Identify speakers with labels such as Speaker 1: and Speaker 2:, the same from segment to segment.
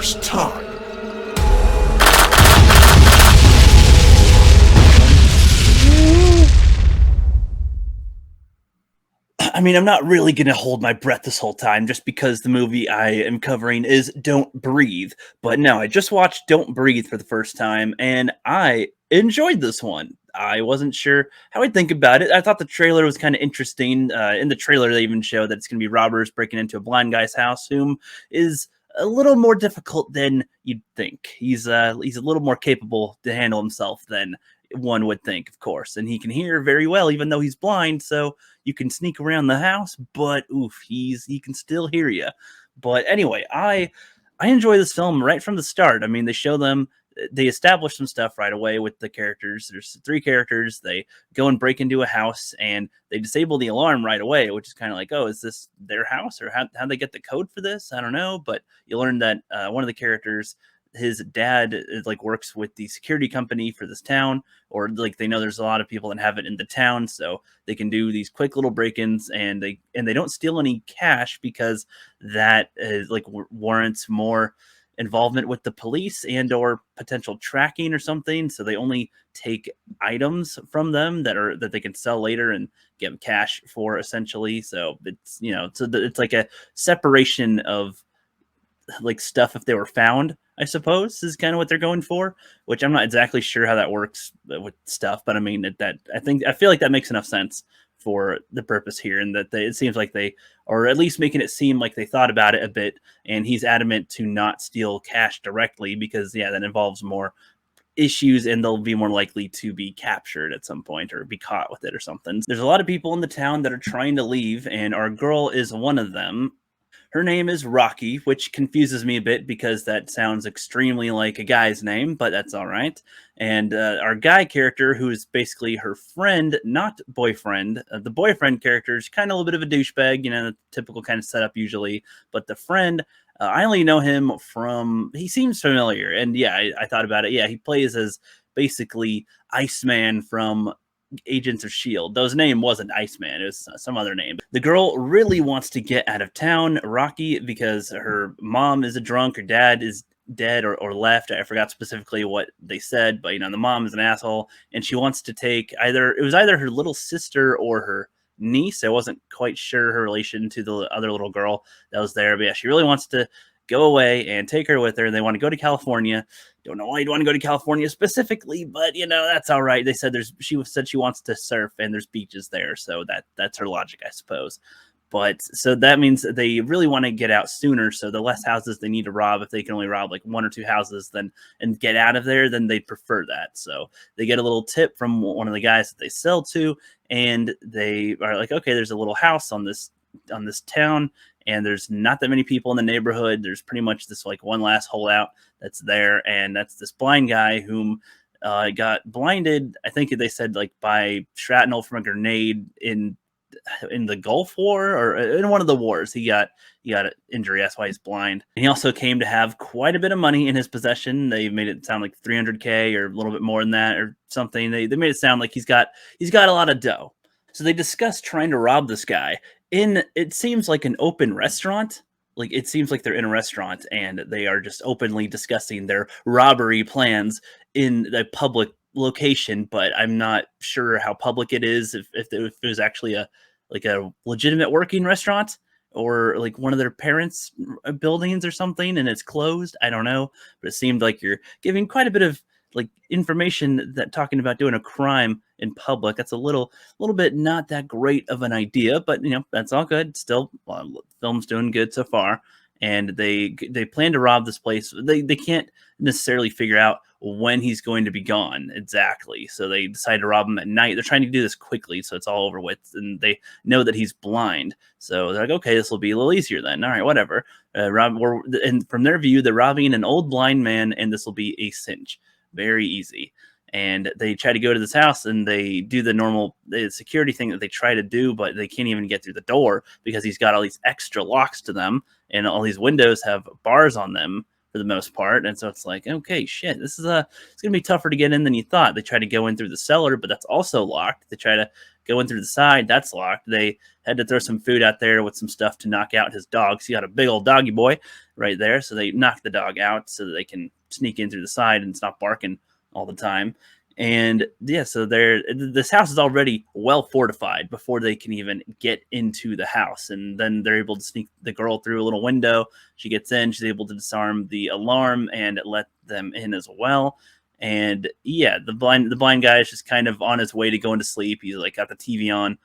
Speaker 1: first time.
Speaker 2: I mean, I'm not really going to hold my breath this whole time just because the movie I am covering is Don't Breathe. But no, I just watched Don't Breathe for the first time and I enjoyed this one. I wasn't sure how I'd think about it. I thought the trailer was kind of interesting. In the trailer, they even show that it's going to be robbers breaking into a blind guy's house, whom is a little more difficult than you'd think. He's a little more capable to handle himself than one would think, of course, and he can hear very well, even though he's blind. So you can sneak around the house, but oof, he can still hear you. But anyway, I enjoy this film right from the start. I mean, they establish some stuff right away with the characters. There's three characters. They go and break into a house and they disable the alarm right away, which is kind of like, oh, is this their house, or how they get the code for this? I don't know. But you learn that one of the characters, his dad like works with the security company for this town, or like they know there's a lot of people that have it in the town, so they can do these quick little break-ins, and they don't steal any cash because that is like warrants more involvement with the police and or potential tracking or something. So they only take items from them that they can sell later and get cash for, essentially. So it's, it's like a separation of like stuff if they were found, I suppose, is kind of what they're going for, which I'm not exactly sure how that works with stuff, but I mean I feel like that makes enough sense for the purpose here, and that it seems like they are at least making it seem like they thought about it a bit, and he's adamant to not steal cash directly because that involves more issues and they'll be more likely to be captured at some point or be caught with it or something. There's a lot of people in the town that are trying to leave, and our girl is one of them. Her name is Rocky, which confuses me a bit because that sounds extremely like a guy's name, but that's all right. And our guy character, who is basically her friend, not boyfriend. The boyfriend character is kind of a little bit of a douchebag, the typical kind of setup usually. But the friend, I only know him from, he seems familiar. And I thought about it. Yeah, he plays as basically Iceman from Agents of S.H.I.E.L.D. Though his name wasn't Iceman, it was some other name. The girl really wants to get out of town, Rocky, because her mom is a drunk, her dad is dead or left. I forgot specifically what they said, but the mom is an asshole, and she wants to take either her little sister or her niece. I wasn't quite sure her relation to the other little girl that was there, but yeah, she really wants to go away and take her with her. They want to go to California. Don't know why you'd want to go to California specifically, but that's all right. They said she said she wants to surf and there's beaches there, so that's her logic, I suppose. But so that means they really want to get out sooner. So the less houses they need to rob, if they can only rob like one or two houses, and get out of there, then they'd prefer that. So they get a little tip from one of the guys that they sell to, and they are like, okay, there's a little house on this town, and there's not that many people in the neighborhood. There's pretty much this like one last holdout that's there, and that's this blind guy whom got blinded, I think they said, like by shrapnel from a grenade in the Gulf War or in one of the wars. He got an injury, that's why he's blind. And he also came to have quite a bit of money in his possession. They made it sound like 300K or a little bit more than that or something. They made it sound like he's got a lot of dough. So they discussed trying to rob this guy in, it seems like, an open restaurant. Like, it seems like they're in a restaurant and they are just openly discussing their robbery plans in the public location, but I'm not sure how public it is, if it was actually a legitimate working restaurant or like one of their parents' buildings or something and it's closed. I don't know, but it seemed like you're giving quite a bit of like information that talking about doing a crime in public. That's a little bit not that great of an idea, but that's all good. Still, film's doing good so far. And they plan to rob this place. They can't necessarily figure out when he's going to be gone exactly. So they decide to rob him at night. They're trying to do this quickly so it's all over with. And they know that he's blind. So they're like, okay, this will be a little easier then. All right, whatever. And from their view, they're robbing an old blind man and this will be a cinch. Very easy. And they try to go to this house and they do the normal security thing that they try to do, but they can't even get through the door because he's got all these extra locks to them and all these windows have bars on them for the most part. And so it's like, okay, shit, this is it's going to be tougher to get in than you thought. They try to go in through the cellar, but that's also locked. They try to go in through the side. That's locked. They had to throw some food out there with some stuff to knock out his dog. So he got a big old doggy boy right there. So they knock the dog out so that they can sneak in through the side and stop barking all the time. And yeah, so this house is already well fortified before they can even get into the house. And then they're able to sneak the girl through a little window. She gets in, she's able to disarm the alarm and let them in as well. And yeah, the blind guy is just kind of on his way to going to sleep. He's like got the TV on,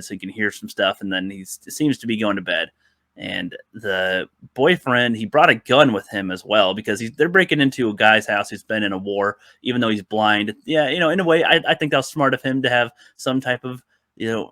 Speaker 2: so he can hear some stuff, and then he seems to be going to bed. And the boyfriend, he brought a gun with him as well because they're breaking into a guy's house who's been in a war, even though he's blind. Yeah, in a way, I think that was smart of him to have some type of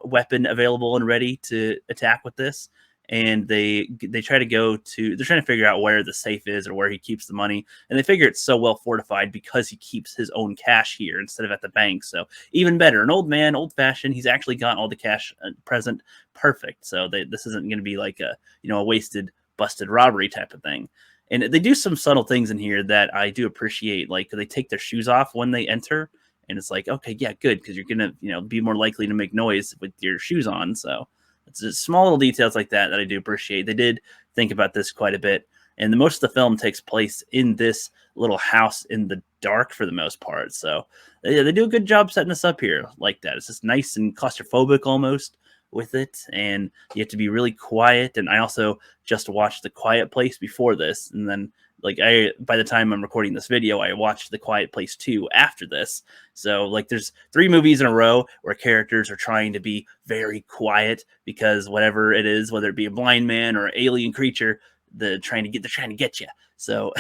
Speaker 2: weapon available and ready to attack with this. And they try to they're trying to figure out where the safe is or where he keeps the money, and they figure it's so well fortified because he keeps his own cash here instead of at the bank. So even better, an old man, old fashioned, he's actually got all the cash present, perfect. So this isn't going to be like a wasted busted robbery type of thing. And they do some subtle things in here that I do appreciate, like they take their shoes off when they enter, and it's like, okay, yeah, good, because you're gonna be more likely to make noise with your shoes on. So it's just small little details like that I do appreciate. They did think about this quite a bit. And most of the film takes place in this little house in the dark for the most part. So yeah, they do a good job setting us up here like that. It's just nice and claustrophobic almost with it. And you have to be really quiet. And I also just watched The Quiet Place before this. And then by the time I'm recording this video, I watched The Quiet Place 2 after this. So there's 3 movies in a row where characters are trying to be very quiet because whatever it is, whether it be a blind man or an alien creature, they're trying to get you. So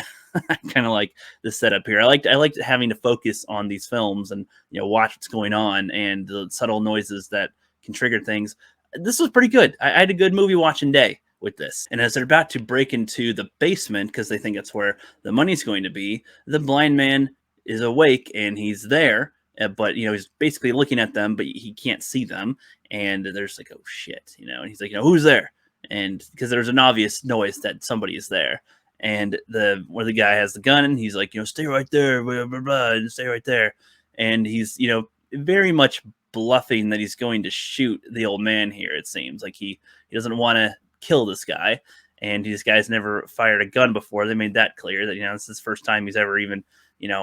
Speaker 2: I kind of like the setup here. I liked having to focus on these films and watch what's going on and the subtle noises that can trigger things. This was pretty good. I had a good movie watching day with this. And as they're about to break into the basement because they think that's where the money's going to be, the blind man is awake and he's there, but he's basically looking at them, but he can't see them. And they're just like, oh shit, and he's like, who's there? And because there's an obvious noise that somebody is there. And where the guy has the gun, and he's like, stay right there, blah, blah, blah, and stay right there. And he's very much bluffing that he's going to shoot the old man here. It seems like he doesn't want to kill this guy, and this guy's never fired a gun before. They made that clear that this is the first time he's ever even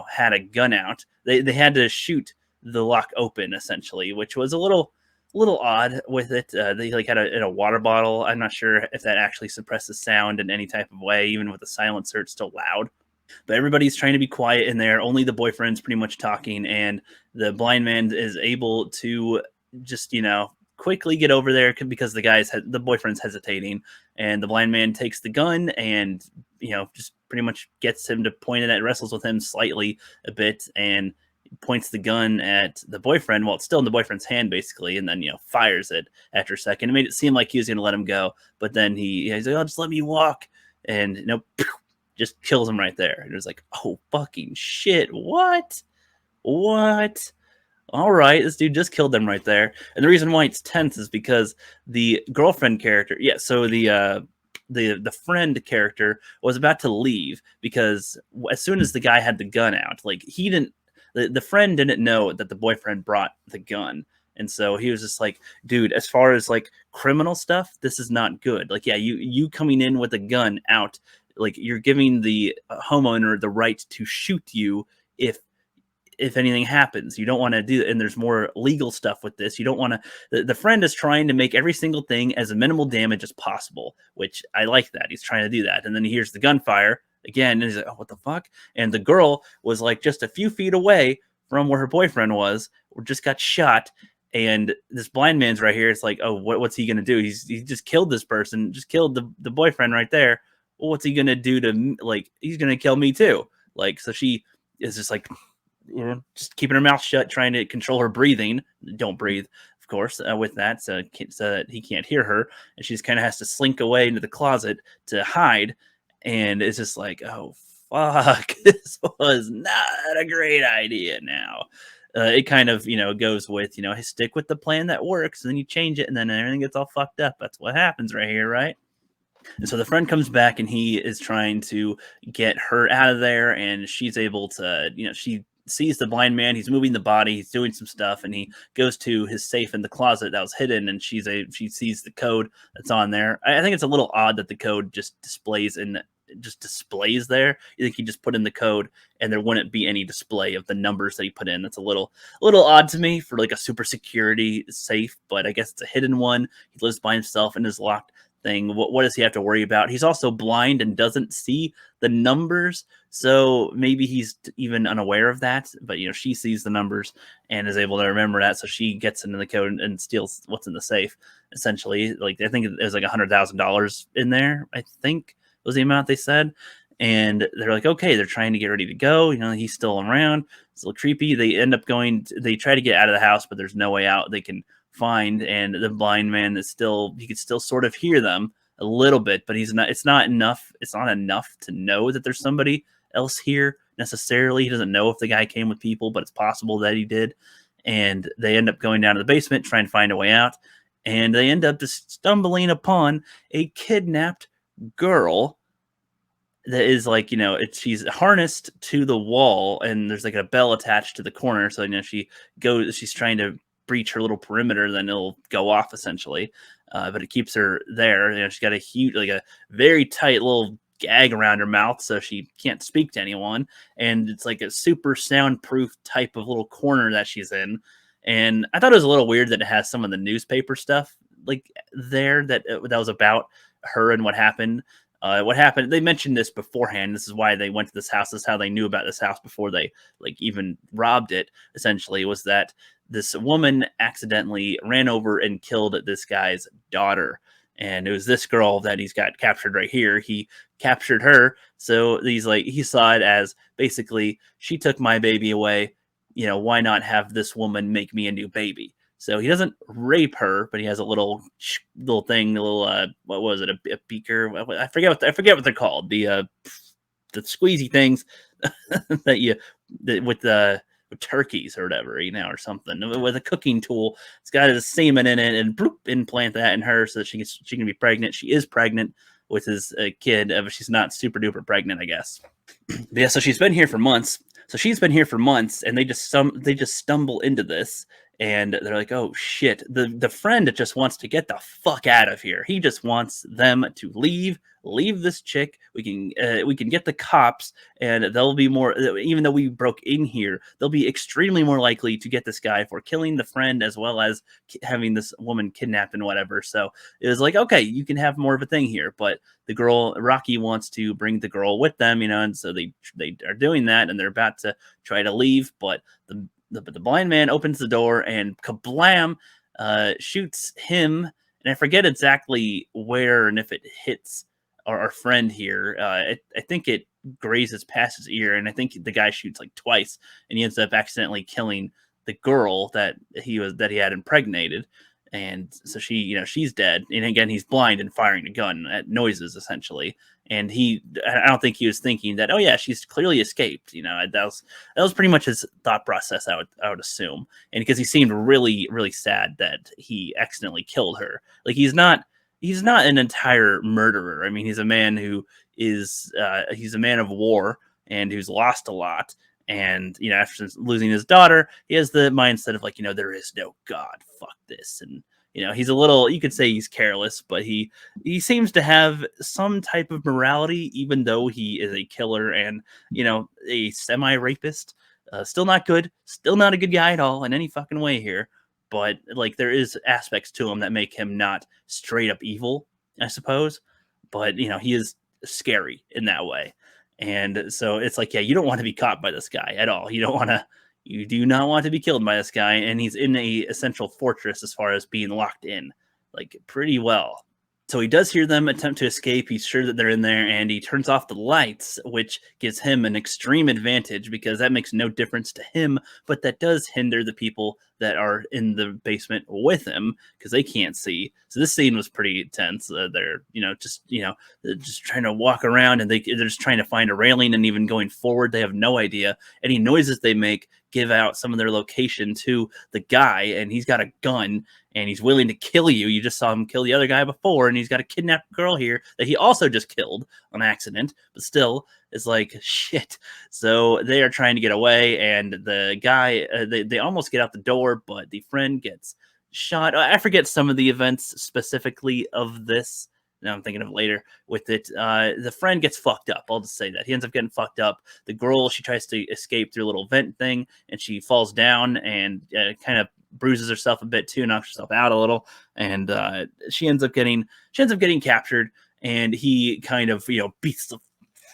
Speaker 2: had a gun out. They had to shoot the lock open essentially, which was a little odd with it. They had a water bottle. I'm not sure if that actually suppresses sound in any type of way. Even with the silencer, it's still loud. But everybody's trying to be quiet in there. Only the boyfriend's pretty much talking, and the blind man is able to just quickly get over there because the boyfriend's hesitating, and the blind man takes the gun and just pretty much gets him to point it at, wrestles with him slightly a bit, and points the gun at the boyfriend while it's still in the boyfriend's hand basically, and then fires it after a second. It made it seem like he was going to let him go, but then he's like, oh, just let me walk, and just kills him right there. And it was like, oh fucking shit, what all right, this dude just killed them right there. And the reason why it's tense is because the girlfriend character, so the friend character was about to leave because as soon as the guy had the gun out, the friend didn't know that the boyfriend brought the gun. And so he was just like, dude, as far as criminal stuff, this is not good. You coming in with a gun out, you're giving the homeowner the right to shoot you if anything happens. You don't want to do it. And there's more legal stuff with this. You don't want to, the friend is trying to make every single thing as minimal damage as possible, which I like that. He's trying to do that. And then he hears the gunfire again, and he's like, oh, what the fuck? And the girl was just a few feet away from where her boyfriend was, or just got shot. And this blind man's right here. It's like, oh, what's he going to do? He just killed this person, just killed the boyfriend right there. Well, what's he going to do to, he's going to kill me too. So she is just just keeping her mouth shut, trying to control her breathing. Don't breathe, of course, with that, so that he can't hear her. And she just kind of has to slink away into the closet to hide. And it's just like, oh, fuck, this was not a great idea now. It kind of, goes with, stick with the plan that works, and then you change it, and then everything gets all fucked up. That's what happens right here, right? And so the friend comes back, and he is trying to get her out of there, and she's able to, sees the blind man. He's moving the body. He's doing some stuff, and he goes to his safe in the closet that was hidden, and she sees the code that's on there. I think it's a little odd that the code just displays there. You think he just put in the code and there wouldn't be any display of the numbers that he put in. That's a little odd to me for like a super security safe, but I guess it's a hidden one. He lives by himself in his locked thing. What does he have to worry about? He's also blind and doesn't see the numbers, so maybe he's even unaware of that. But she sees the numbers and is able to remember that, so she gets into the code and steals what's in the safe. Essentially, like I think there's like $100,000 in there. I think was the amount they said. And they're like, okay, they're trying to get ready to go. He's still around. It's a little creepy. They end up they try to get out of the house, but there's no way out they can find. And the blind man he could still sort of hear them a little bit, but it's not enough. It's not enough to know that there's somebody else here necessarily. He doesn't know if the guy came with people, but it's possible that he did. And they end up going down to the basement, trying to find a way out. And they end up just stumbling upon a kidnapped girl that is like, she's harnessed to the wall, and there's like a bell attached to the corner. So, she's trying to breach her little perimeter, then it'll go off essentially. But it keeps her there. She's got a very tight little gag around her mouth, so she can't speak to anyone. And it's like a super soundproof type of little corner that she's in. And I thought it was a little weird that it has some of the newspaper stuff like there that was about her and what happened. They mentioned this beforehand. This is why they went to this house. This is how they knew about this house before they even robbed it. Essentially, was that this woman accidentally ran over and killed this guy's daughter. And it was this girl that he's got captured right here. He captured her. So he saw it as basically, she took my baby away. Why not have this woman make me a new baby? So he doesn't rape her, but he has a little thing, what was it, a beaker? I forget what they're called. The squeezy things with turkeys or whatever, or something, with a cooking tool. It's got a semen in it, and bloop, implant that in her so that she can be pregnant. She is pregnant with his kid, but she's not super duper pregnant, I guess. But yeah, so she's been here for months. And they just stumble into this, and they're like, oh shit, the friend just wants to get the fuck out of here. He just wants them to leave this chick. We can get the cops, and they'll be more, even though we broke in here, they'll be extremely more likely to get this guy for killing the friend as well as having this woman kidnapped and whatever. So it was like, okay, you can have more of a thing here. But the girl, Rocky, wants to bring the girl with them, and so they are doing that, and they're about to try to leave, but the blind man opens the door and kablam, shoots him. And I forget exactly where and if it hits our friend here. I think it grazes past his ear, and I think the guy shoots like twice, and he ends up accidentally killing the girl that he had impregnated. And so she's dead. And again, he's blind and firing a gun at noises essentially. And I don't think he was thinking that, oh yeah, she's clearly escaped. That was pretty much his thought process, I would assume. And because he seemed really, really sad that he accidentally killed her. Like he's not an entire murderer. I mean, he's a man who is he's a man of war and who's lost a lot. And after losing his daughter, he has the mindset of like, there is no God. Fuck this. And he's a little, you could say he's careless, but he seems to have some type of morality, even though he is a killer and a semi-rapist. Still not good. Still not a good guy at all in any fucking way here. But like there is aspects to him that make him not straight up evil, I suppose. But he is scary in that way. And so it's like, yeah, you don't want to be caught by this guy at all. You do not want to be killed by this guy. And he's in a essential fortress as far as being locked in, like pretty well. So he does hear them attempt to escape. He's sure that they're in there, and he turns off the lights, which gives him an extreme advantage because that makes no difference to him, but that does hinder the people that are in the basement with him because they can't see. So this scene was pretty tense. They're just trying to walk around, and they're just trying to find a railing, and even going forward, they have no idea. Any noises they make give out some of their location to the guy, and he's got a gun. And he's willing to kill you. You just saw him kill the other guy before, and he's got a kidnapped girl here that he also just killed on accident. But still, is like, shit. So they are trying to get away, and the guy, they almost get out the door, but the friend gets shot. I forget some of the events specifically of this. Now I'm thinking of it later with it. The friend gets fucked up. I'll just say that. He ends up getting fucked up. The girl, she tries to escape through a little vent thing, and she falls down and kind of bruises herself a bit too, knocks herself out a little, and she ends up getting captured. And he kind of beats the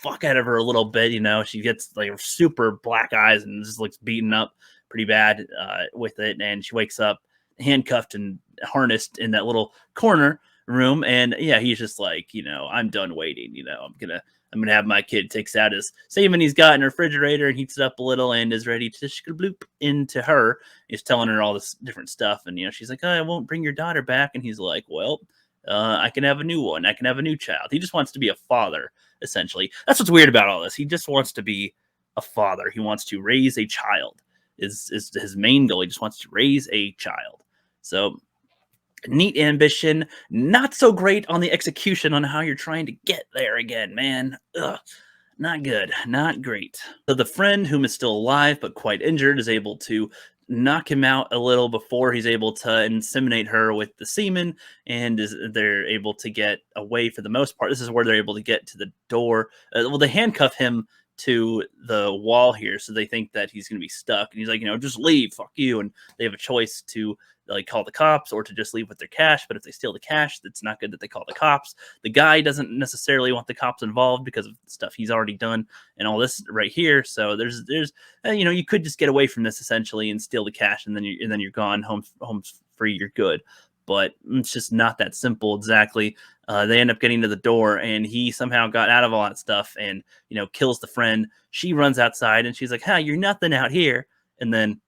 Speaker 2: fuck out of her a little bit. She gets like super black eyes and just looks beaten up pretty bad with it. And she wakes up handcuffed and harnessed in that little corner room. And yeah, he's just like, I'm done waiting. I'm gonna have my kid. Takes out his saving he's got in the refrigerator and heats it up a little and is ready to bloop into her. He's telling her all this different stuff, and she's like, oh, I won't bring your daughter back. And he's like, well, I can have a new one. I can have a new child. He just wants to be a father, essentially. That's what's weird about all this. He just wants to be a father. He wants to raise a child. Is his main goal. He just wants to raise a child. So neat ambition, not so great on the execution on how you're trying to get there again, man. Ugh. Not good, not great. So the friend, whom is still alive but quite injured, is able to knock him out a little before he's able to inseminate her with the semen, and they're able to get away for the most part. This is where they're able to get to the door. Well, they handcuff him to the wall here, so they think that he's going to be stuck, and he's like, just leave, fuck you. And they have a choice to like call the cops or to just leave with their cash. But if they steal the cash, it's not good that they call the cops. The guy doesn't necessarily want the cops involved because of stuff he's already done and all this right here. So there's you could just get away from this essentially and steal the cash, and then you're gone, home's free, you're good. But it's just not that simple exactly. They end up getting to the door, and he somehow got out of all that stuff and kills the friend. She runs outside and she's like, you're nothing out here. And then,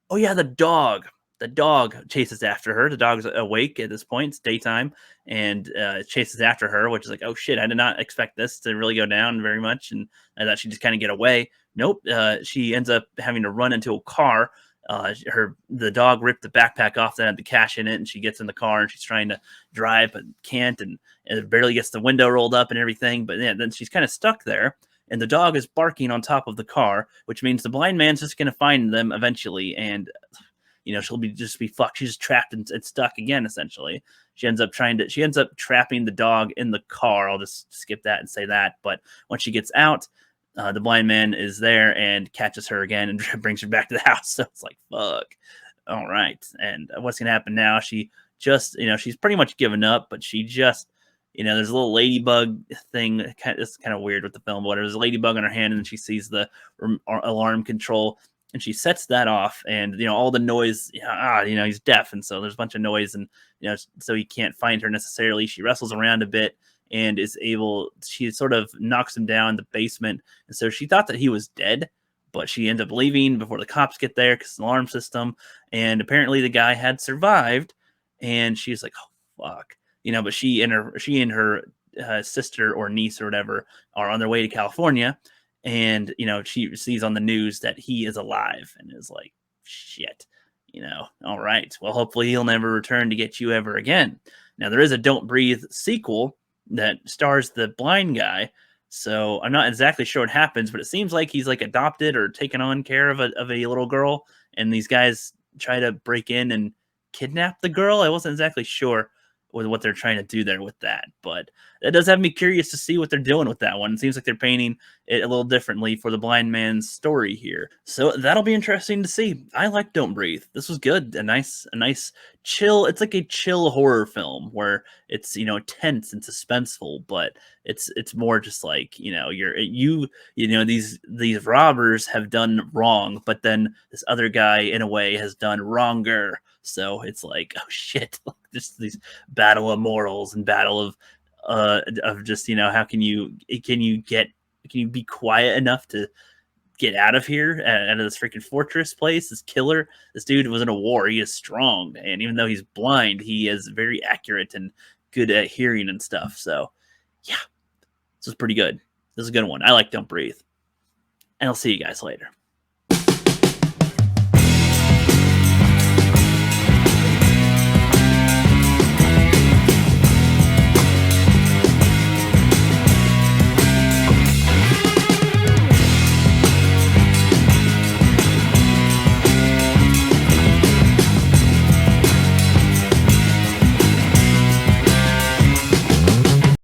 Speaker 2: oh yeah, the dog. The dog chases after her. The dog's awake at this point. It's daytime, and chases after her, which is like, oh shit, I did not expect this to really go down very much, and I thought she'd just kind of get away. Nope. She ends up having to run into a car. The dog ripped the backpack off that had the cash in it, and she gets in the car and she's trying to drive but can't, and it barely gets the window rolled up and everything. But yeah, then she's kind of stuck there. And the dog is barking on top of the car, which means the blind man's just going to find them eventually, and she'll just be fucked. She's trapped and stuck again, essentially. She ends up trapping the dog in the car. I'll just skip that and say that. But once she gets out, the blind man is there and catches her again and brings her back to the house. So it's like, fuck. All right. And what's going to happen now? She just, she's pretty much given up, but she just, there's a little ladybug thing. It's kind of weird with the film, but whatever. There's a ladybug in her hand, and she sees the alarm control, and she sets that off, and all the noise. He's deaf, and so there's a bunch of noise, and so he can't find her necessarily. She wrestles around a bit and is able. She sort of knocks him down in the basement, and so she thought that he was dead, but she ends up leaving before the cops get there because the alarm system, and apparently the guy had survived, and she's like, oh fuck. But she and her sister or niece or whatever are on their way to California, and she sees on the news that he is alive and is like, shit. All right, well, hopefully he'll never return to get you ever again. Now there is a Don't Breathe sequel that stars the blind guy, so I'm not exactly sure what happens, but it seems like he's like adopted or taken on care of a little girl, and these guys try to break in and kidnap the girl. I wasn't exactly sure with what they're trying to do there with that, but that does have me curious to see what they're doing with that one. It seems like they're painting it a little differently for the blind man's story here, so that'll be interesting to see. I like Don't Breathe. This was good. A nice chill. It's like a chill horror film where it's tense and suspenseful, but it's more just like these robbers have done wrong, but then this other guy in a way has done wronger. So it's like, oh shit, just these battle of morals and battle of just how can you be quiet enough to get out of here, out of this freaking fortress place. This dude was in a war. He is strong, and even though he's blind, he is very accurate and good at hearing and stuff. So yeah, this was pretty good. This is a good one. I like Don't Breathe, and I'll see you guys later.